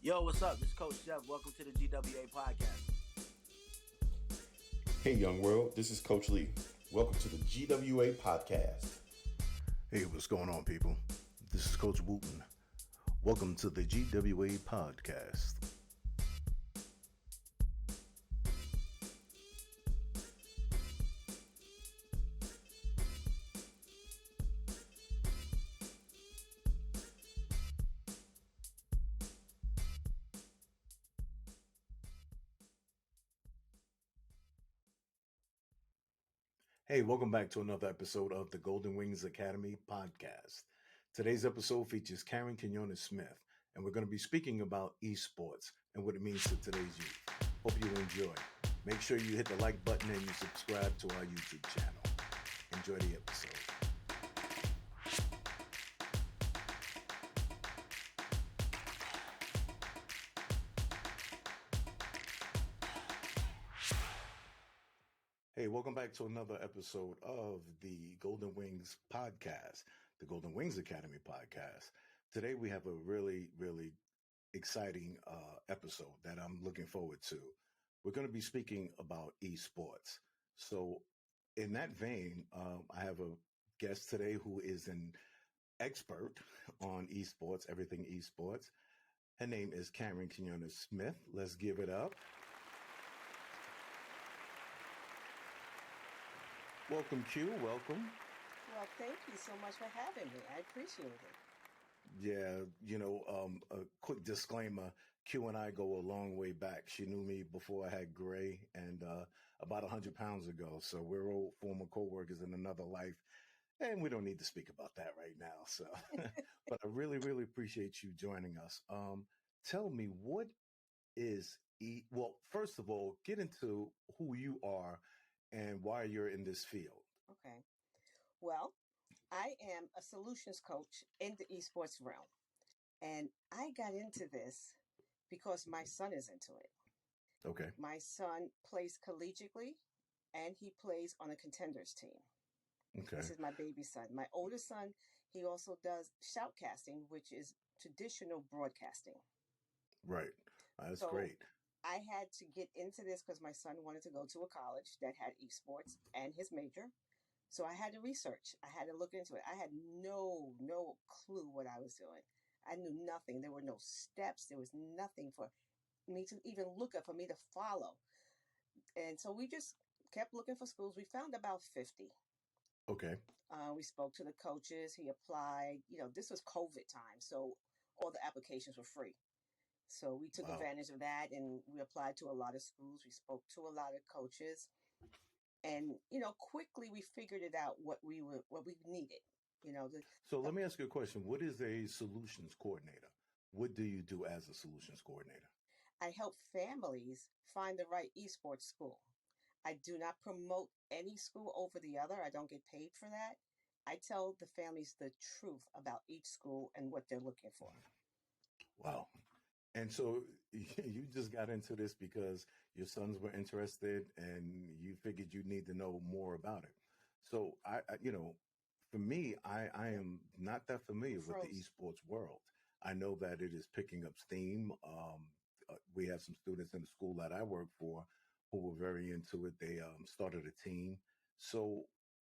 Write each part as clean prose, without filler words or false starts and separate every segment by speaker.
Speaker 1: Yo, what's up? This is Coach Jeff. Welcome to the GWA podcast.
Speaker 2: Hey, young world, this is Coach Lee. Welcome to the GWA podcast.
Speaker 3: Hey, what's going on, people? This is Coach Wooten. Welcome to the GWA podcast. Hey, welcome back to another episode of the Golden Wings Academy podcast. Today's episode features Karen Quinones-Smith, and we're going to be speaking about esports and what it means to today's youth. Hope you enjoy. Make sure you hit the like button and you subscribe to our YouTube channel. Enjoy the episode. Hey, welcome back to another episode of the Golden Wings podcast, the Golden Wings Academy podcast. Today we have a really exciting episode that I'm looking forward to. We're going to be speaking about esports. So in that vein, I have a guest today who is an expert on esports, everything esports. Her name is Karen Quinones-Smith. Let's give it up. Welcome, Q. Welcome.
Speaker 4: Well, thank you so much for having me. I appreciate it.
Speaker 3: Yeah, a quick disclaimer. Q and I go a long way back. She knew me before I had gray and about 100 pounds ago. So we're old former co-workers in another life. And we don't need to speak about that right now. So, but I really appreciate you joining us. Tell me, what is well, first of all, get into who you are and why you're in this field.
Speaker 4: Okay. Well, I am a solutions coach in the esports realm. And I got into this because my son is into it.
Speaker 3: Okay.
Speaker 4: My son plays collegiately and he plays on a contenders team.
Speaker 3: Okay.
Speaker 4: This is my baby son. My oldest son, he also does shoutcasting, which is traditional broadcasting.
Speaker 3: Right. That's
Speaker 4: So
Speaker 3: great.
Speaker 4: I had to get into this because my son wanted to go to a college that had esports and his major. So I had to research. I had to look into it. I had no clue what I was doing. I knew nothing. There were no steps. There was nothing for me to even look at, for me to follow. And so we just kept looking for schools. We found about 50.
Speaker 3: Okay.
Speaker 4: We spoke to the coaches. He applied. This was COVID time, so all the applications were free. So we took advantage of that and we applied to a lot of schools. We spoke to a lot of coaches. And quickly we figured it out what we needed.
Speaker 3: So let me ask you a question. What is a solutions coordinator? What do you do as a solutions coordinator?
Speaker 4: I help families find the right esports school. I do not promote any school over the other. I don't get paid for that. I tell the families the truth about each school and what they're looking for.
Speaker 3: Wow. And so you just got into this because your sons were interested and you figured you need to know more about it. So for me, I am not that familiar with the esports world. I know that it is picking up steam. We have some students in the school that I work for who were very into it. They started a team. So,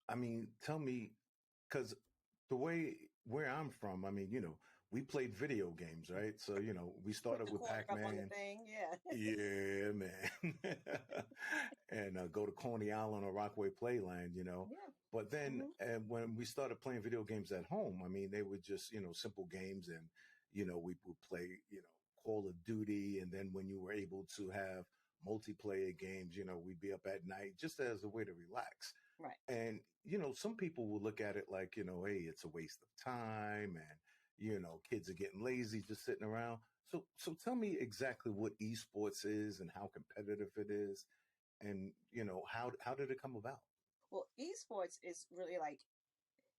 Speaker 3: I mean, tell me, because the way where I'm from, I mean, we played video games, right? So, we started with Pac-Man.
Speaker 4: Yeah.
Speaker 3: Yeah, man. And go to Coney Island or Rockaway Playland,
Speaker 4: Yeah.
Speaker 3: But then when we started playing video games at home, I mean, they were just, simple games. And, we would play, Call of Duty. And then when you were able to have multiplayer games, we'd be up at night just as a way to relax.
Speaker 4: Right.
Speaker 3: And, some people will look at it like, hey, it's a waste of time and, kids are getting lazy just sitting around. So tell me exactly what esports is and how competitive it is and, how did it come about?
Speaker 4: Well, esports is really like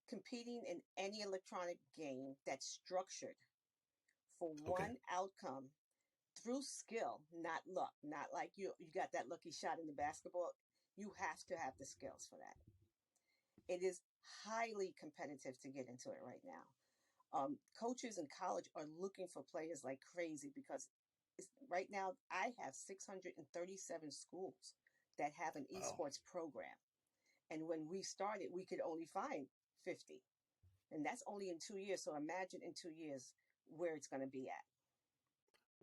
Speaker 4: competing in any electronic game that's structured for one outcome through skill, not luck. Not like you got that lucky shot in the basketball. You have to have the skills for that. It is highly competitive to get into it right now. Coaches in college are looking for players like crazy because right now I have 637 schools that have an
Speaker 3: Wow.
Speaker 4: esports program. And when we started, we could only find 50. And that's only in 2 years. So imagine in 2 years where it's going to be at.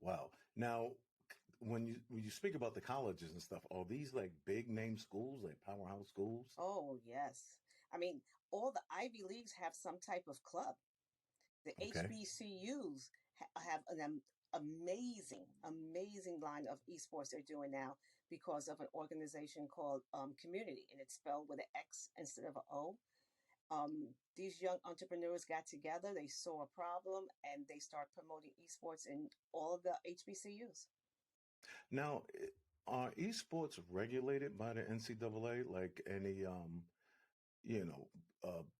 Speaker 3: Wow. Now, when you speak about the colleges and stuff, are these like big name schools, like powerhouse schools?
Speaker 4: Oh, yes. I mean, all the Ivy Leagues have some type of club. The
Speaker 3: Okay.
Speaker 4: HBCUs have an amazing line of esports they're doing now because of an organization called Community, and it's spelled with an X instead of an O. These young entrepreneurs got together, they saw a problem, and they start promoting esports in all of the HBCUs.
Speaker 3: Now, are esports regulated by the NCAA like any you know,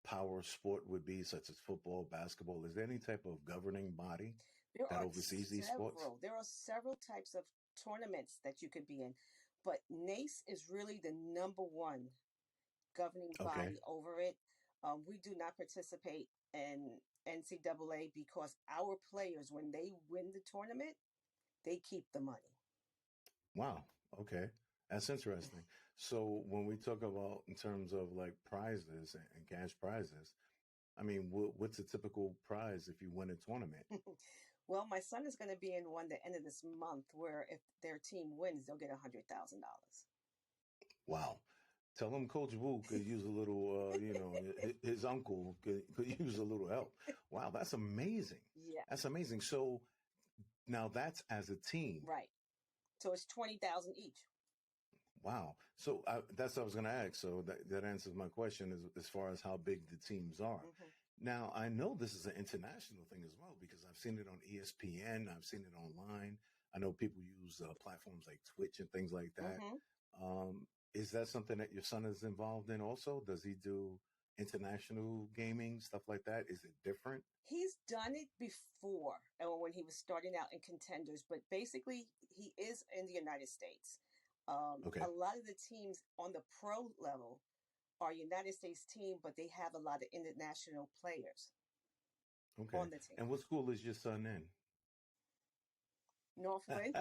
Speaker 3: power sport would be, such as football, basketball? Is there any type of governing body
Speaker 4: There
Speaker 3: that
Speaker 4: are
Speaker 3: oversees esports?
Speaker 4: several types of tournaments that you could be in, but NACE is really the number one governing
Speaker 3: Okay.
Speaker 4: body over it. We do not participate in NCAA because our players, when they win the tournament, they keep the money.
Speaker 3: Wow. Okay. That's interesting. So when we talk about in terms of like prizes and cash prizes, I mean, what's a typical prize if you win a tournament?
Speaker 4: Well, my son is going to be in one the end of this month where if their team wins, they'll get $100,000.
Speaker 3: Wow. Tell him Coach Wu could use a little, his uncle could use a little help. Wow, that's amazing.
Speaker 4: Yeah,
Speaker 3: That's amazing. So now that's as a team.
Speaker 4: right. So it's 20,000 each.
Speaker 3: Wow. So that's what I was going to ask. So that answers my question as far as how big the teams are.
Speaker 4: Mm-hmm.
Speaker 3: Now, I know this is an international thing as well because I've seen it on ESPN. I've seen it online. I know people use platforms like Twitch and things like that.
Speaker 4: Mm-hmm.
Speaker 3: Is that something that your son is involved in also? Does he do international gaming, stuff like that? Is it different?
Speaker 4: He's done it before when he was starting out in contenders, but basically he is in the United States.
Speaker 3: Okay.
Speaker 4: A lot of the teams on the pro level are United States team, but they have a lot of international players
Speaker 3: Okay.
Speaker 4: on the team.
Speaker 3: And what school is your son in?
Speaker 4: Northwind.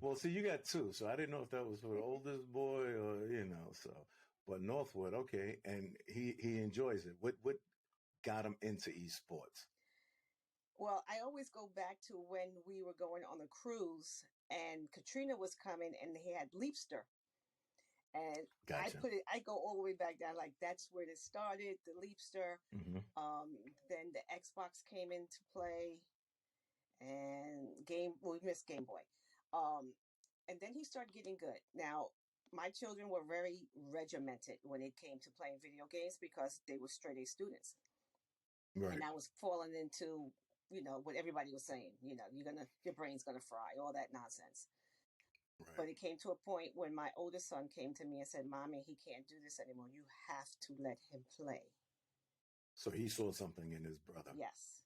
Speaker 3: Well, see, you got two, so I didn't know if that was for the oldest boy or so. But Northwood, okay, and he enjoys it. What got him into esports?
Speaker 4: Well, I always go back to when we were going on a cruise and Katrina was coming and they had Leapster. And
Speaker 3: Gotcha.
Speaker 4: I go all the way back down, like that's where it started, the Leapster.
Speaker 3: Mm-hmm.
Speaker 4: Then the Xbox came into play and we missed Game Boy. And then he started getting good. Now, my children were very regimented when it came to playing video games because they were straight A students.
Speaker 3: Right.
Speaker 4: And I was falling into, what everybody was saying, your brain's gonna fry, all that nonsense.
Speaker 3: Right.
Speaker 4: But it came to a point when my oldest son came to me and said, Mommy, he can't do this anymore. You have to let him play.
Speaker 3: So he saw something in his brother.
Speaker 4: Yes.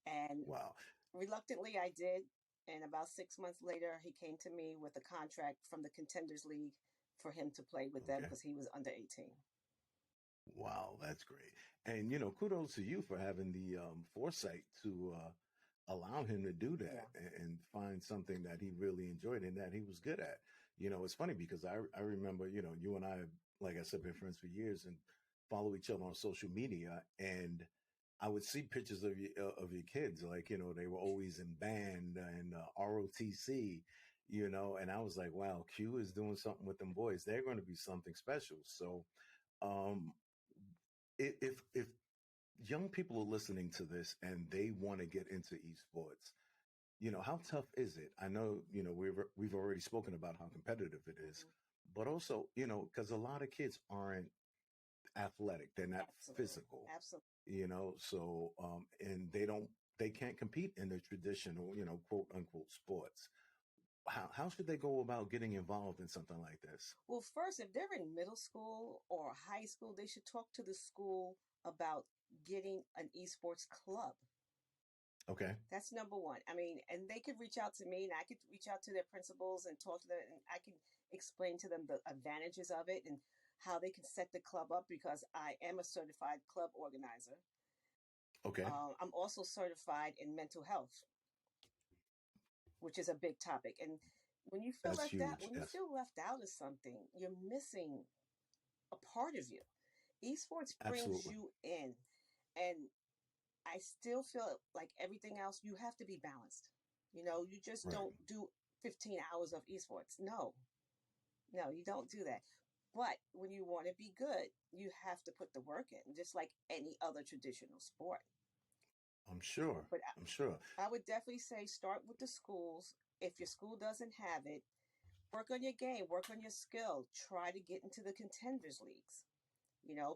Speaker 4: And
Speaker 3: wow.
Speaker 4: Reluctantly, I did. And about 6 months later, he came to me with a contract from the Contenders League for him to play with them because he was under 18.
Speaker 3: Wow, that's great. And, kudos to you for having the foresight to allow him to do that and find something that he really enjoyed and that he was good at. It's funny because I remember, you and I, like I said, been friends for years and follow each other on social media. And I would see pictures of your kids, like, they were always in band and ROTC, and I was like, wow, Q is doing something with them boys. They're going to be something special. So, if young people are listening to this and they want to get into esports, how tough is it? I know, we've already spoken about how competitive it is, but also, because a lot of kids aren't athletic, they're not physical, so and they can't compete in the traditional, quote unquote sports. How should they go about getting involved in something like this?
Speaker 4: Well, first, if they're in middle school or high school, they should talk to the school about getting an esports club.
Speaker 3: Okay.
Speaker 4: That's number one. I mean, and they could reach out to me and I could reach out to their principals and talk to them and I can explain to them the advantages of it and how they can set the club up because I am a certified club organizer.
Speaker 3: Okay.
Speaker 4: I'm also certified in mental health. which is a big topic. And when you feel
Speaker 3: That's
Speaker 4: left out,
Speaker 3: huge.
Speaker 4: when you
Speaker 3: Yes,
Speaker 4: feel left out of something, you're missing a part of you. Esports brings
Speaker 3: absolutely.
Speaker 4: you in, and I still feel like everything else, you have to be balanced. You just
Speaker 3: Right.
Speaker 4: don't do 15 hours of esports. No, no, you don't do that. But when you want to be good, you have to put the work in, just like any other traditional sport.
Speaker 3: I'm sure.
Speaker 4: But
Speaker 3: I'm sure.
Speaker 4: I would definitely say start with the schools. If your school doesn't have it, work on your game, work on your skill, try to get into the contenders leagues,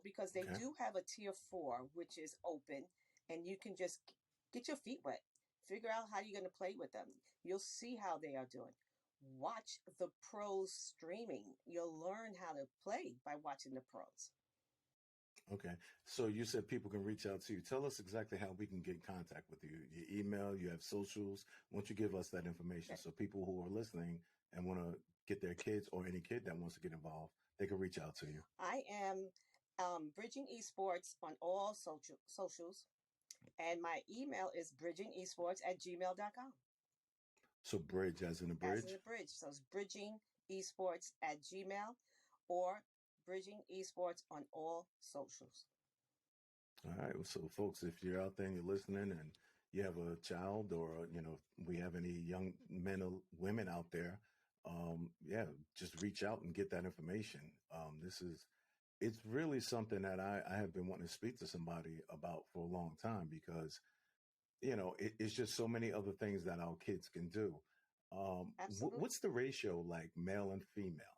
Speaker 4: because they
Speaker 3: Okay.
Speaker 4: do have a tier 4, which is open, and you can just get your feet wet, figure out how you're going to play with them. You'll see how they are doing. Watch the pros streaming. You'll learn how to play by watching the pros.
Speaker 3: Okay. So you said people can reach out to you. Tell us exactly how we can get in contact with you. Your email, you have socials. Why don't you give us that information
Speaker 4: Okay.
Speaker 3: so people who are listening and want to get their kids or any kid that wants to get involved, they can reach out to you.
Speaker 4: I am Bridging Esports on all socials, and my email is bridgingesports@gmail.com.
Speaker 3: So bridge as in a
Speaker 4: As in
Speaker 3: bridge.
Speaker 4: a bridge. So it's bridgingesports@gmail or Bridging Esports on all socials.
Speaker 3: All right. So folks, if you're out there and you're listening and you have a child or, we have any young men or women out there, yeah, just reach out and get that information. It's really something that I have been wanting to speak to somebody about for a long time because, it's just so many other things that our kids can do.
Speaker 4: Absolutely.
Speaker 3: What's the ratio like male and female?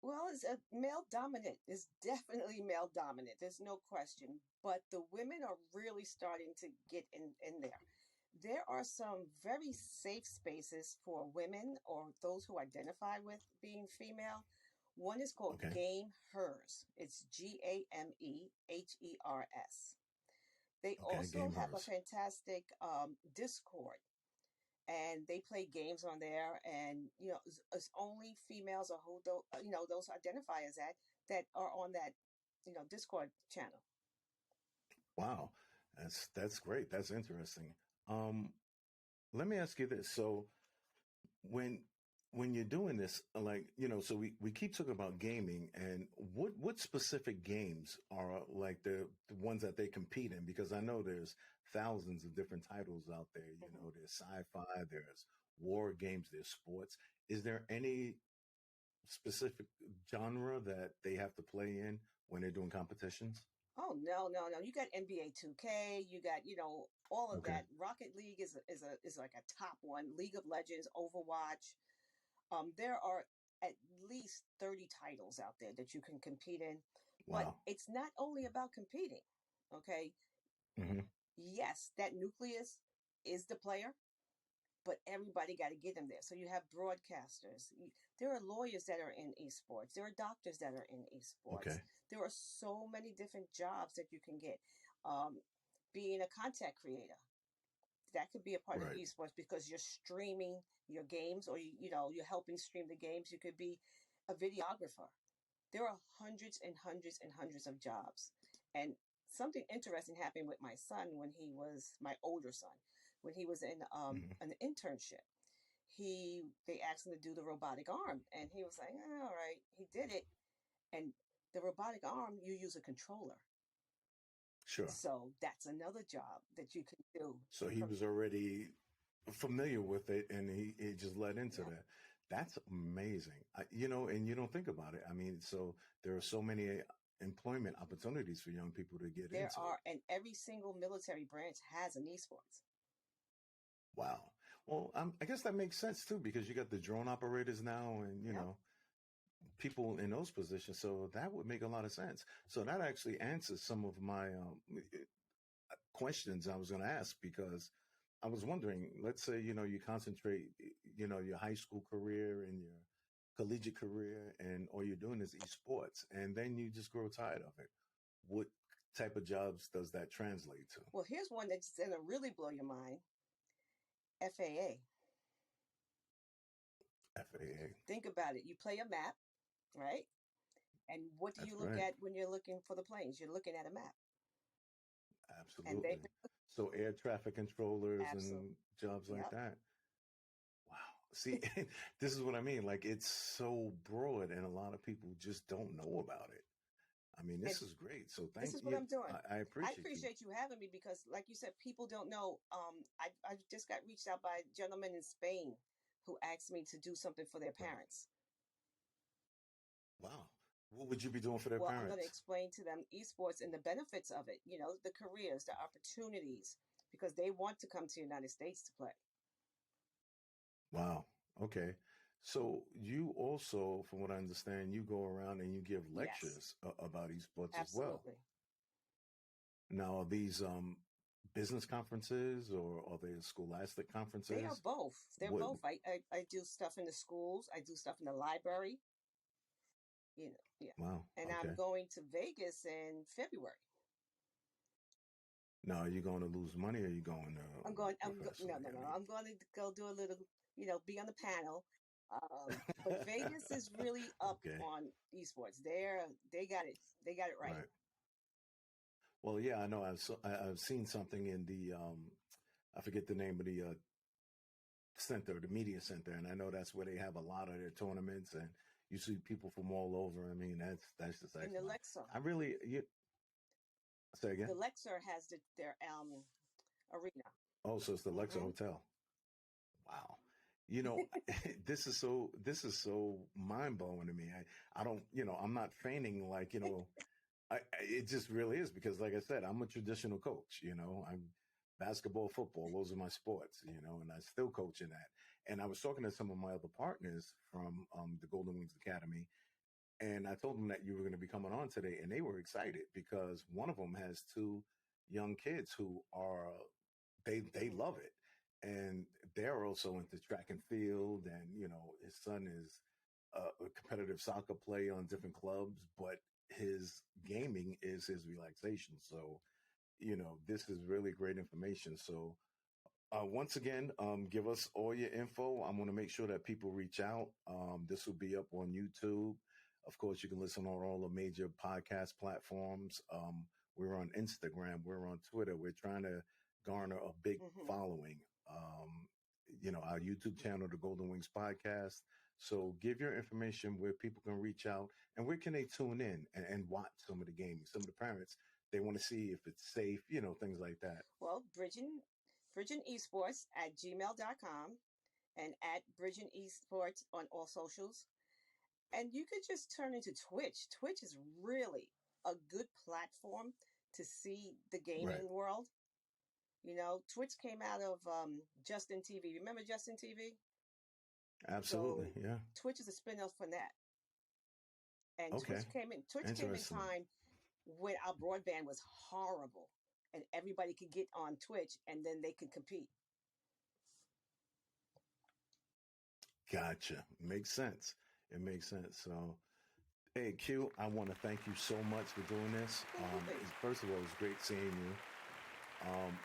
Speaker 4: Well, it's a male dominant. It's definitely male dominant. There's no question. But the women are really starting to get in there. There are some very safe spaces for women or those who identify with being female. One is called
Speaker 3: Okay.
Speaker 4: Game Hers. It's GAMEHERS. They
Speaker 3: Okay.
Speaker 4: also
Speaker 3: Game
Speaker 4: have a
Speaker 3: hers.
Speaker 4: fantastic Discord, and they play games on there. And it's only females or who those identify as that are on that Discord channel.
Speaker 3: Wow. That's great. That's interesting. Um, Let me ask you this. So when when you're doing this, like, so we keep talking about gaming and what specific games are like the ones that they compete in? Because I know there's thousands of different titles out there.
Speaker 4: Mhm.
Speaker 3: There's sci-fi, there's war games, there's sports. Is there any specific genre that they have to play in when they're doing competitions?
Speaker 4: Oh, no, no, no! You got NBA 2K. You got all of
Speaker 3: Okay.
Speaker 4: that. Rocket League is like a top one. League of Legends, Overwatch. There are at least 30 titles out there that you can compete in, but
Speaker 3: Wow.
Speaker 4: it's not only about competing. Okay,
Speaker 3: Hmm.
Speaker 4: yes, that nucleus is the player, but everybody got to get them there. So you have broadcasters. There are lawyers that are in esports. There are doctors that are in esports.
Speaker 3: Okay.
Speaker 4: There are so many different jobs that you can get. Um, Being a content creator, that could be a part of
Speaker 3: Right.
Speaker 4: esports because you're streaming your games, or you're helping stream the games. You could be a videographer. There are hundreds and hundreds and hundreds of jobs. And something interesting happened with my son when he was my older son, when he was in
Speaker 3: Hmm.
Speaker 4: an internship. They asked him to do the robotic arm, and he was like, all right, he did it. And the robotic arm, you use a controller.
Speaker 3: Sure.
Speaker 4: So that's another job that you can do.
Speaker 3: So he
Speaker 4: From
Speaker 3: was already familiar with it and he just led into
Speaker 4: Yeah,
Speaker 3: that. That's amazing. And you don't think about it. I mean, so there are so many employment opportunities for young people to get
Speaker 4: there
Speaker 3: into it.
Speaker 4: are, and every single military branch has an esports.
Speaker 3: Wow. Well, I guess that makes sense too, because you got the drone operators now and,
Speaker 4: Yeah.
Speaker 3: people in those positions. So that would make a lot of sense. So that actually answers some of my questions I was going to ask because I was wondering, let's say, you concentrate, your high school career and your collegiate career and all you're doing is esports and then you just grow tired of it. What type of jobs does that translate to?
Speaker 4: Well, here's one that's going to really blow your mind. FAA.
Speaker 3: FAA.
Speaker 4: Think about it. You play a map, right? And what do
Speaker 3: That's
Speaker 4: you look
Speaker 3: right.
Speaker 4: at when you're looking for the planes? You're looking at a map. And they
Speaker 3: Absolutely. So air traffic controllers and
Speaker 4: Absolutely.
Speaker 3: jobs like
Speaker 4: Yep.
Speaker 3: that. Wow. See, this is what I mean. Like it's so broad, and a lot of people just don't know about it. I mean,
Speaker 4: And
Speaker 3: this is great. So
Speaker 4: this
Speaker 3: thank
Speaker 4: is what
Speaker 3: you.
Speaker 4: I'm doing.
Speaker 3: I
Speaker 4: I
Speaker 3: appreciate you.
Speaker 4: appreciate you having me because, like you said, people don't know. I just got reached out by a gentleman in Spain who asked me to do something for their
Speaker 3: Right.
Speaker 4: parents.
Speaker 3: Wow. What would you be doing for their
Speaker 4: Well, I'm going to
Speaker 3: parents?
Speaker 4: explain to them esports and the benefits of it, the careers, the opportunities, because they want to come to the United States to play.
Speaker 3: Wow. Okay. So you also, from what I understand, you go around and you give
Speaker 4: Yes,
Speaker 3: lectures about esports as well.
Speaker 4: absolutely.
Speaker 3: Now, are these business conferences or are they scholastic
Speaker 4: They are
Speaker 3: conferences?
Speaker 4: both. They're
Speaker 3: What?
Speaker 4: both. I do stuff in the schools. I do stuff in the library. Yeah.
Speaker 3: Wow.
Speaker 4: And I'm
Speaker 3: Okay.
Speaker 4: going to Vegas in February.
Speaker 3: Now, are you going to lose money or are you going
Speaker 4: No,
Speaker 3: professionally?
Speaker 4: no,
Speaker 3: I
Speaker 4: no.
Speaker 3: mean,
Speaker 4: I'm going to go do a little, be on the panel. But Vegas is really up
Speaker 3: okay.
Speaker 4: on esports. They got it. They got it right.
Speaker 3: Right. Well, yeah, I know. I've seen something in the I forget the name of the center, the media center, and I know that's where they have a lot of their tournaments, and you see people from all over. I mean, that's just
Speaker 4: In the
Speaker 3: excellent.
Speaker 4: Lexar,
Speaker 3: I really you say again.
Speaker 4: the Lexar has their arena.
Speaker 3: Oh, so it's the Lexus
Speaker 4: Hmm.
Speaker 3: Hotel. Wow. You know, this is so mind blowing to me. I don't, I'm not feigning like, it just really is because like I said, I'm a traditional coach, I'm basketball, football, those are my sports, and I still coach in that. And I was talking to some of my other partners from the Golden Wings Academy, and I told them that you were going to be coming on today, and they were excited because one of them has two young kids who are they
Speaker 4: Hmm.
Speaker 3: love it, and they're also into track and field, and his son is a competitive soccer player on different clubs, but his gaming is his relaxation. So this is really great information. So once again, give us all your info. I'm going to make sure that people reach out. This will be up on YouTube. Of course, you can listen on all the major podcast platforms. We're on Instagram. We're on Twitter. We're trying to garner a big
Speaker 4: Hmm.
Speaker 3: following. Our YouTube channel, the Golden Wings Podcast. So give your information where people can reach out and where can they tune in and watch some of the games. Some of the parents, they want to see if it's safe, things like that.
Speaker 4: Well, Bridging Esports at gmail.com and at Bridging Esports on all socials. And you could just turn into Twitch. Twitch is really a good platform to see the
Speaker 3: Right.
Speaker 4: gaming world. Twitch came out of Justin TV. Remember Justin TV?
Speaker 3: Absolutely.
Speaker 4: So
Speaker 3: Yeah.
Speaker 4: Twitch is a spin-off from that. And
Speaker 3: Okay.
Speaker 4: Twitch came in
Speaker 3: Interesting.
Speaker 4: time when our broadband was horrible and everybody could get on Twitch and then they could compete.
Speaker 3: Gotcha. Makes sense. It makes sense. So, hey, Q, I want to thank you so much for doing this. First of all, it's great seeing you.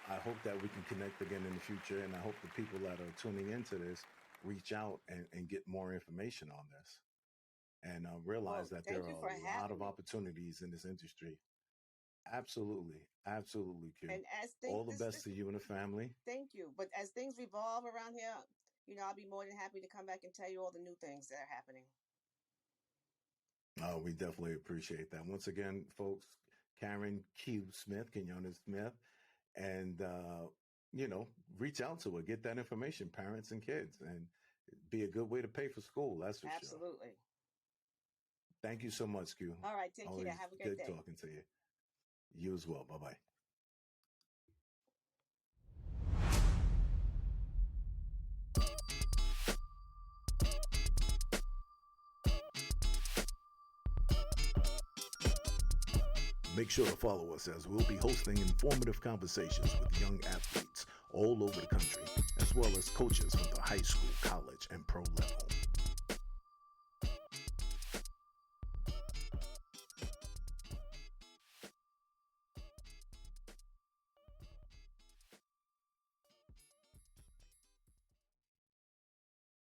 Speaker 3: I hope that we can connect again in the future, and I hope the people that are tuning into this reach out and get more information on this and realize that there
Speaker 4: Thank you
Speaker 3: are
Speaker 4: for
Speaker 3: a lot
Speaker 4: having
Speaker 3: of
Speaker 4: me.
Speaker 3: opportunities in this industry. Absolutely. Absolutely, Q.
Speaker 4: And as
Speaker 3: All
Speaker 4: things,
Speaker 3: the best to you and the family.
Speaker 4: thank you. But as things revolve around here, I'll be more than happy to come back and tell you all the new things that are happening.
Speaker 3: We definitely appreciate that. Once again, folks, Karen Quinones-Smith, and reach out to her, get that information, parents and kids, and be a good way to pay for school. That's for sure.
Speaker 4: Absolutely.
Speaker 3: Thank you so much, Q.
Speaker 4: All right, take
Speaker 3: Always
Speaker 4: care. Have a great
Speaker 3: good
Speaker 4: day.
Speaker 3: talking to you. You as well. Bye bye. Make sure to follow us as we'll be hosting informative conversations with young athletes all over the country, as well as coaches from the high school, college, and pro level.